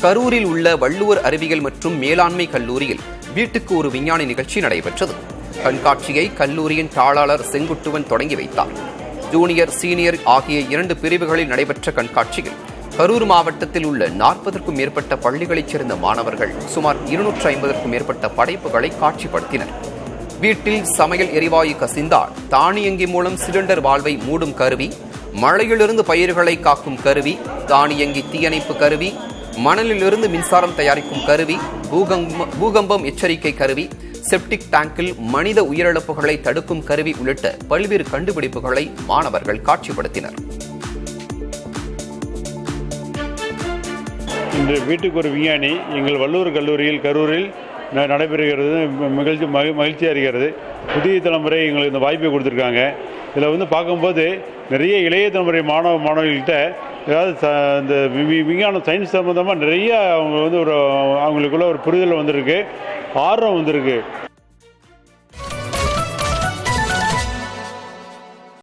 கரூரில் உள்ள வள்ளுவர் அறிவியல் மற்றும் மேலாண்மை கல்லூரியில் வீட்டுக்கு ஒரு விஞ்ஞானி நிகழ்ச்சி நடைபெற்றது. கண்காட்சியை கல்லூரியின் தாளாளர் செங்குட்டுவன் தொடங்கி வைத்தார். ஜூனியர், சீனியர் ஆகிய 2 பிரிவுகளில் நடைபெற்ற கண்காட்சியில் கரூர் மாவட்டத்தில் உள்ள 40க்கும் மேற்பட்ட பள்ளிகளைச் சேர்ந்த மாணவர்கள் சுமார் 250க்கும் மேற்பட்ட படைப்புகளை காட்சிப்படுத்தினர். வீட்டில் சமையல் எரிவாயு கசிந்தால் தானியங்கி மூலம் சிலிண்டர் வால்வை மூடும் கருவி, மழையிலிருந்து பயிர்களை காக்கும் கருவி, தானியங்கி தீயணைப்பு கருவி, மணலிலிருந்து மின்சாரம் தயாரிக்கும் கருவி, பூகம்பம் எச்சரிக்கை கருவி, செப்டிக் டேங்கில் மனித உயிரிழப்புகளை தடுக்கும் கருவி உள்ளிட்ட பல்வேறு கண்டுபிடிப்புகளை மாணவர்கள் காட்சிப்படுத்தினர். இன்று வீட்டுக்கு ஒரு விஞ்ஞானி எங்கள் வள்ளுவர் கல்லூரியில் கரூரில் நடைபெறுகிறது. மகிழ்ச்சியாக இருக்கிறது. புதிய தலைமுறை எங்களுக்கு இந்த வாய்ப்பை கொடுத்துருக்காங்க. இதில் பார்க்கும்போது நிறைய இளைய தலைமுறை மாணவர்கள்கிட்ட ஏதாவது இந்த விஞ்ஞானம் சயின்ஸ் சம்மந்தமாக நிறைய அவங்களுக்குள்ள ஒரு புரிதல் வந்திருக்கு, ஆர்வம் வந்திருக்கு.